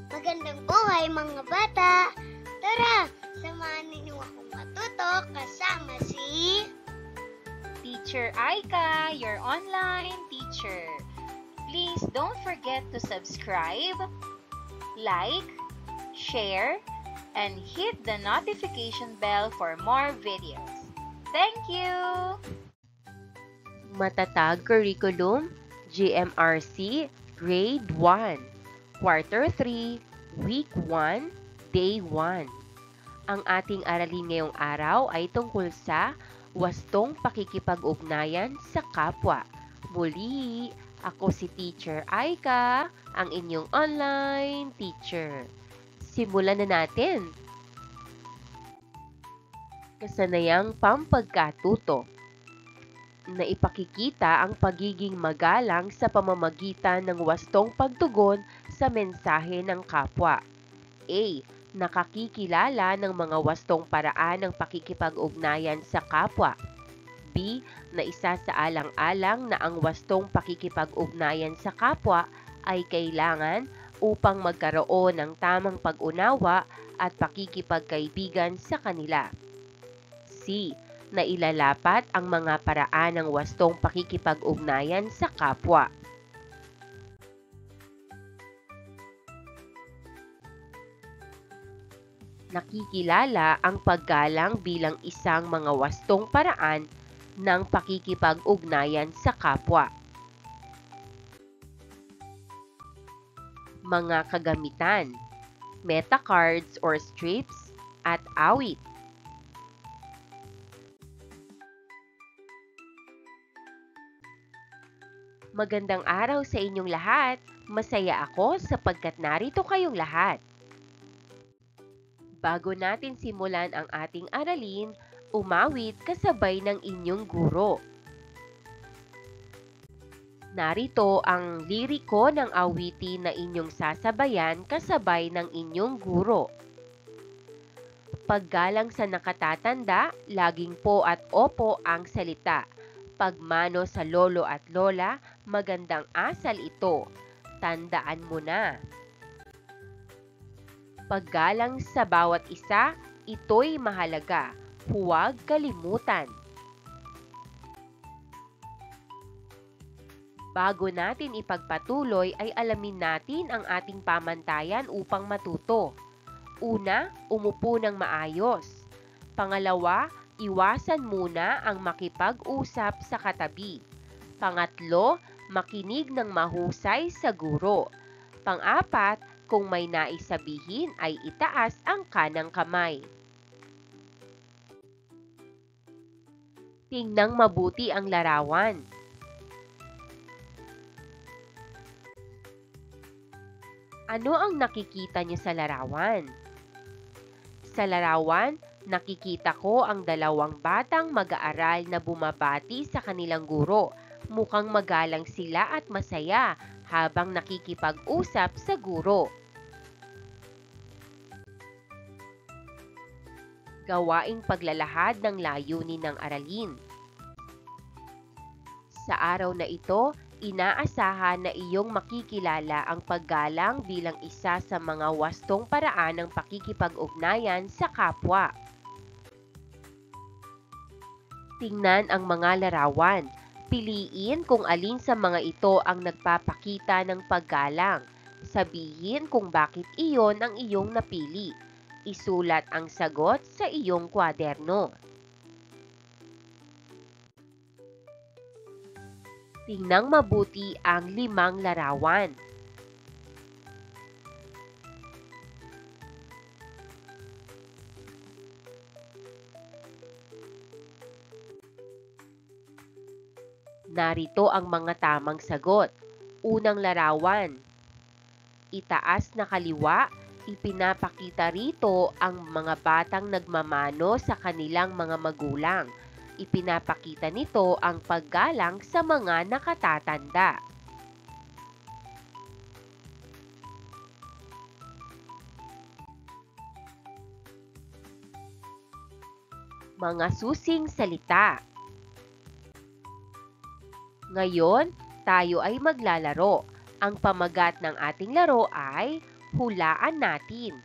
Magandang buhay mga bata! Tara, samahan ninyo akong matuto kasama si Teacher Aika, your online teacher. Please don't forget to subscribe, like, share, and hit the notification bell for more videos. Thank you! Matatag Curriculum, GMRC, Grade 1, Quarter 3, Week 1, Day 1. Ang ating aralin ngayong araw ay tungkol sa wastong pakikipag-ugnayan sa kapwa. Muli, ako si Teacher Aika, ang inyong online teacher. Simulan na natin. Kasanayang pampagkatuto na ipakikita ang pagiging magalang sa pamamagitan ng wastong pagtugon sa mensahe ng kapwa. A. Nakakikilala ng mga wastong paraan ng pakikipag-ugnayan sa kapwa. B. Na isa sa alang-alang na ang wastong pakikipag-ugnayan sa kapwa ay kailangan upang magkaroon ng tamang pag-unawa at pakikipagkaibigan sa kanila. C. Na ilalapat ang mga paraan ng wastong pakikipag-ugnayan sa kapwa. Nakikilala ang paggalang bilang isang mga wastong paraan ng pakikipag-ugnayan sa kapwa. Mga kagamitan, meta cards or strips at awit. Magandang araw sa inyong lahat. Masaya ako sapagkat narito kayong lahat. Bago natin simulan ang ating aralin, umawit kasabay ng inyong guro. Narito ang liriko ng awitin na inyong sasabayan kasabay ng inyong guro. Paggalang sa nakatatanda, laging po at opo ang salita. Pagmano sa lolo at lola, magandang asal ito. Tandaan mo na. Paggalang sa bawat isa, ito'y mahalaga. Huwag kalimutan. Bago natin ipagpatuloy ay alamin natin ang ating pamantayan upang matuto. Una, umupo ng maayos. Pangalawa, iwasan muna ang makipag-usap sa katabi. Pangatlo, makinig ng mahusay sa guro. Pang-apat, kung may nais sabihin ay itaas ang kanang kamay. Tingnang mabuti ang larawan. Ano ang nakikita niyo sa larawan? Sa larawan, nakikita ko ang dalawang batang mag-aaral na bumabati sa kanilang guro. Mukhang magalang sila at masaya habang nakikipag-usap sa guro. Gawaing paglalahad ng layunin ng aralin. Sa araw na ito, inaasahan na iyong makikilala ang paggalang bilang isa sa mga wastong paraan ng pakikipag-ugnayan sa kapwa. Tingnan ang mga larawan. Piliin kung alin sa mga ito ang nagpapakita ng paggalang. Sabihin kung bakit iyon ang iyong napili. Isulat ang sagot sa iyong kwaderno. Tingnang mabuti ang 5 larawan. Narito ang mga tamang sagot. Unang larawan. Itaas na kaliwa, ipinapakita rito ang mga batang nagmamano sa kanilang mga magulang. Ipinapakita nito ang paggalang sa mga nakatatanda. Mga susing salita. Ngayon, tayo ay maglalaro. Ang pamagat ng ating laro ay Hulaan natin.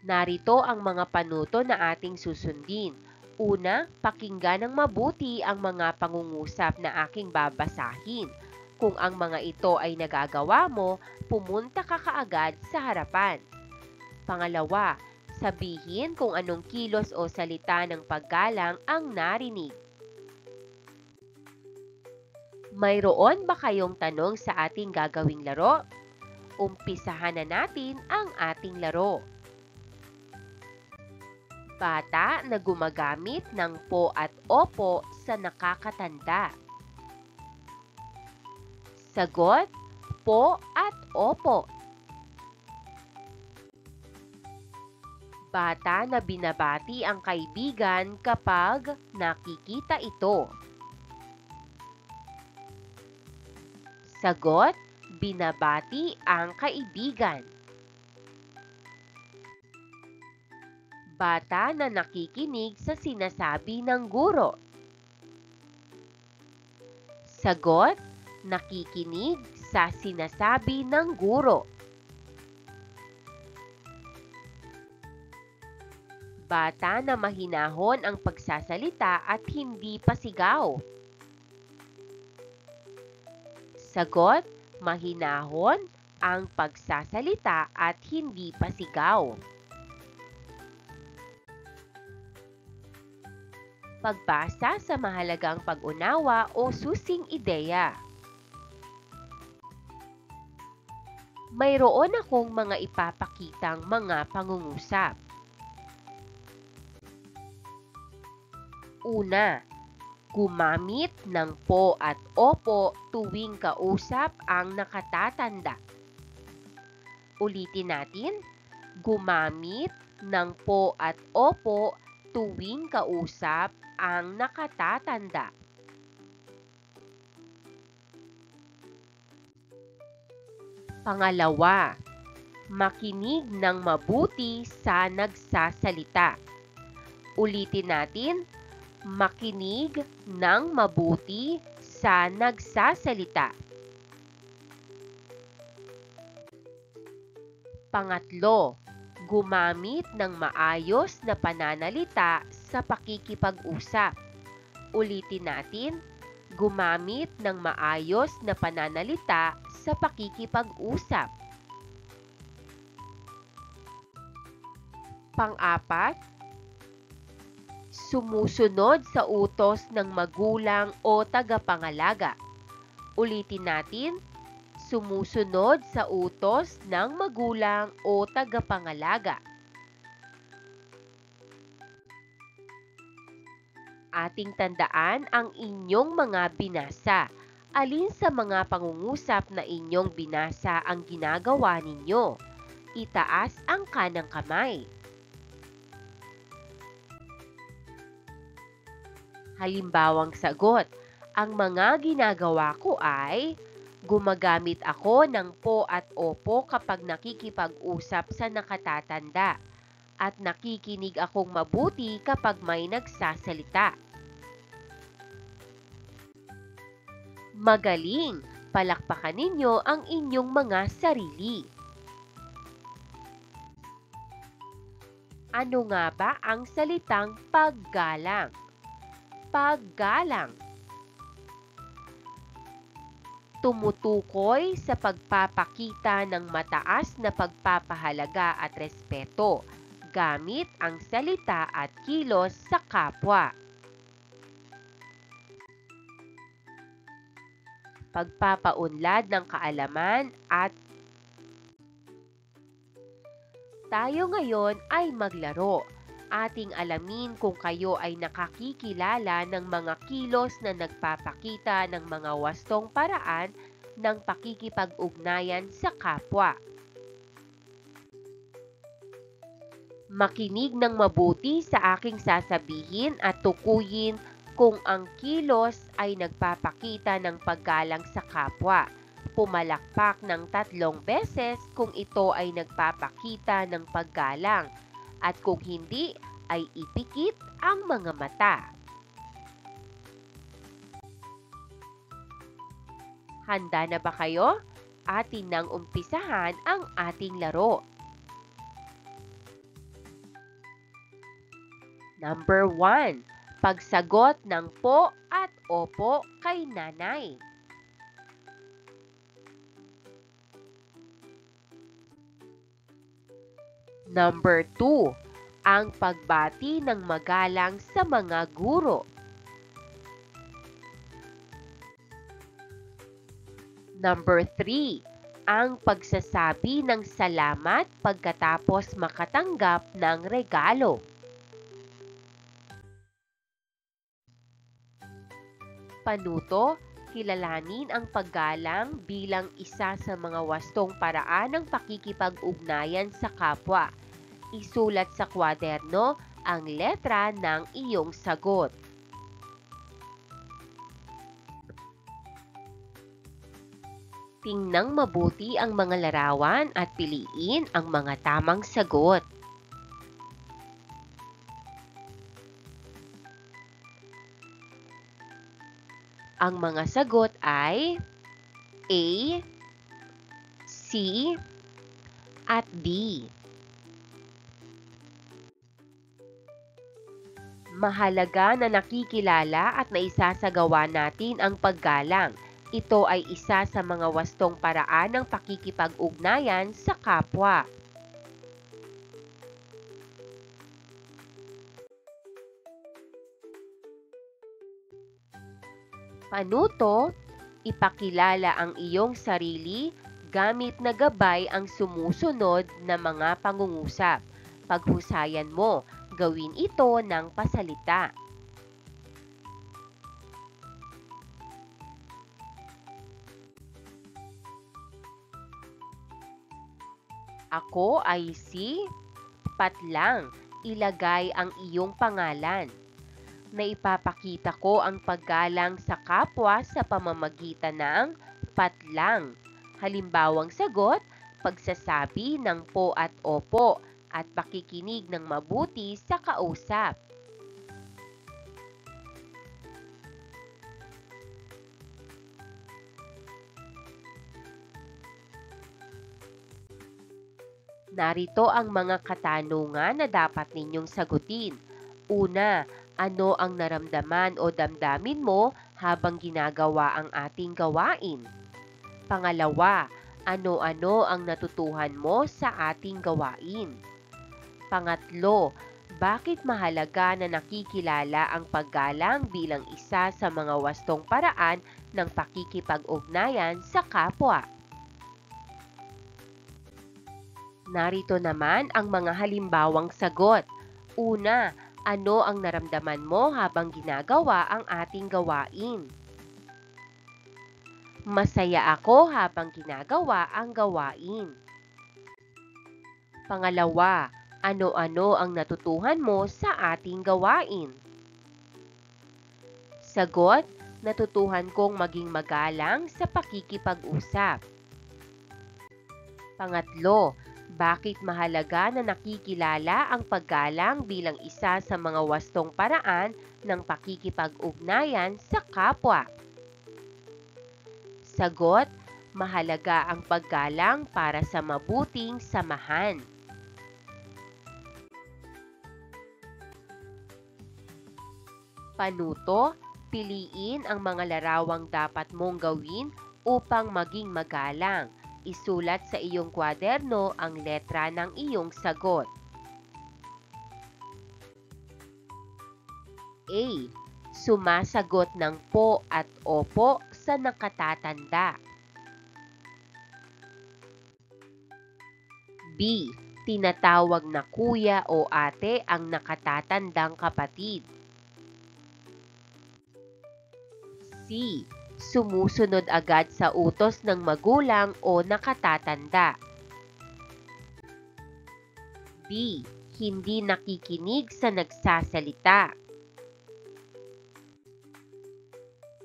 Narito ang mga panuto na ating susundin. Una, pakinggan ng mabuti ang mga pangungusap na aking babasahin. Kung ang mga ito ay nagagawa mo, pumunta ka kaagad sa harapan. Pangalawa, sabihin kung anong kilos o salita ng paggalang ang narinig. Mayroon ba kayong tanong sa ating gagawing laro? Umpisahan na natin ang ating laro. Bata na gumagamit ng po at opo sa nakakatanda. Sagot, po at opo. Bata na binabati ang kaibigan kapag nakikita ito. Sagot, binabati ang kaibigan. Bata na nakikinig sa sinasabi ng guro. Sagot, nakikinig sa sinasabi ng guro. Bata na mahinahon ang pagsasalita at hindi pasigaw. Sagot, mahinahon ang pagsasalita at hindi pasigaw. Pagbasa sa mahalagang pag-unawa o susing ideya. Mayroon akong mga ipapakitang mga pangungusap. Una, gumamit ng po at opo tuwing kausap ang nakatatanda. Ulitin natin, gumamit ng po at opo tuwing kausap ang nakatatanda. Pangalawa, makinig ng mabuti sa nagsasalita. Ulitin natin, makinig ng mabuti sa nagsasalita. Pangatlo, gumamit ng maayos na pananalita sa pakikipag-usap. Ulitin natin, gumamit ng maayos na pananalita sa pakikipag-usap. Pang-apat, sumusunod sa utos ng magulang o tagapangalaga. Ulitin natin, sumusunod sa utos ng magulang o tagapangalaga. Ating tandaan ang inyong mga binasa. Alin sa mga pangungusap na inyong binasa ang ginagawa ninyo? Itaas ang kanang kamay. Halimbawang sagot, ang mga ginagawa ko ay gumagamit ako ng po at opo kapag nakikipag-usap sa nakatatanda at nakikinig akong mabuti kapag may nagsasalita. Magaling! Palakpakan ninyo ang inyong mga sarili. Ano nga ba ang salitang paggalang? Paggalang. Tumutukoy sa pagpapakita ng mataas na pagpapahalaga at respeto gamit ang salita at kilos sa kapwa. Pagpapaunlad ng kaalaman at tayo ngayon ay maglaro. Ating alamin kung kayo ay nakakikilala ng mga kilos na nagpapakita ng mga wastong paraan ng pakikipag-ugnayan sa kapwa. Makinig ng mabuti sa aking sasabihin at tukuyin kung ang kilos ay nagpapakita ng paggalang sa kapwa. Pumalakpak ng 3 beses kung ito ay nagpapakita ng paggalang. At kung hindi, ay ipikit ang mga mata. Handa na ba kayo? atin nang umpisahan ang ating laro. Number 1. Pagsagot ng po at opo kay nanay. Number 2. Ang pagbati ng magalang sa mga guro. Number 3. Ang pagsasabi ng salamat pagkatapos makatanggap ng regalo. Panuto, kilalanin ang paggalang bilang isa sa mga wastong paraan ng pakikipag-ugnayan sa kapwa. Isulat sa kwaderno ang letra ng iyong sagot. Tingnang mabuti ang mga larawan at piliin ang mga tamang sagot. Ang mga sagot ay A, C, at D. Mahalaga na nakikilala at naisasagawa natin ang paggalang. Ito ay isa sa mga wastong paraan ng pakikipag-ugnayan sa kapwa. Panuto, ipakilala ang iyong sarili gamit na gabay ang sumusunod na mga pangungusap. Paghusayan mo, gawin ito ng pasalita. Ako ay si Patlang. Ilagay ang iyong pangalan. Naipapakita ko ang paggalang sa kapwa sa pamamagitan ng patlang. Halimbawang sagot, pagsasabi ng po at opo at pakikinig ng mabuti sa kausap. Narito ang mga katanungan na dapat ninyong sagutin. Una, ano ang naramdaman o damdamin mo habang ginagawa ang ating gawain? Pangalawa, ano-ano ang natutuhan mo sa ating gawain? Pangatlo, bakit mahalaga na nakikilala ang paggalang bilang isa sa mga wastong paraan ng pakikipag-ugnayan sa kapwa? Narito naman ang mga halimbawang sagot. Una, ano ang naramdaman mo habang ginagawa ang ating gawain? Masaya ako habang ginagawa ang gawain. Pangalawa, ano-ano ang natutuhan mo sa ating gawain? Sagot, natutuhan kong maging magalang sa pakikipag-usap. Pangatlo, bakit mahalaga na nakikilala ang paggalang bilang isa sa mga wastong paraan ng pakikipag-ugnayan sa kapwa? Sagot, mahalaga ang paggalang para sa mabuting samahan. Panuto, piliin ang mga larawang dapat mong gawin upang maging magalang. Isulat sa iyong kwaderno ang letra ng iyong sagot. A. Sumasagot ng po at opo sa nakatatanda. B. Tinatawag na kuya o ate ang nakatatandang kapatid. C. Sumusunod agad sa utos ng magulang o nakatatanda. B. Hindi nakikinig sa nagsasalita.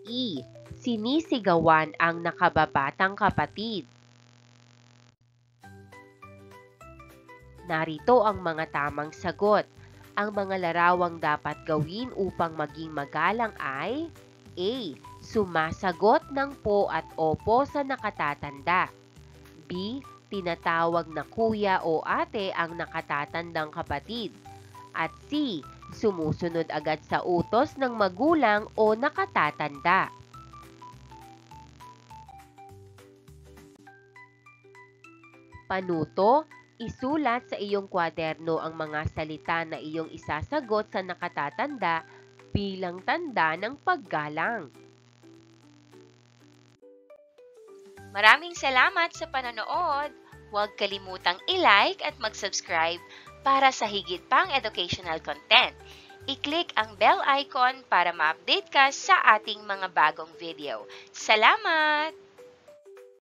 E. Sinisigawan ang nakababatang kapatid. Narito ang mga tamang sagot. Ang mga larawang dapat gawin upang maging magalang ay A. Sumasagot ng po at opo sa nakatatanda. B. Tinatawag na kuya o ate ang nakatatandang kapatid. At C. Sumusunod agad sa utos ng magulang o nakatatanda. Panuto, isulat sa iyong kwaderno ang mga salita na iyong isasagot sa nakatatanda bilang tanda ng paggalang. Maraming salamat sa panonood. Huwag kalimutang i-like at mag-subscribe para sa higit pang educational content. I-click ang bell icon para ma-update ka sa ating mga bagong video. Salamat!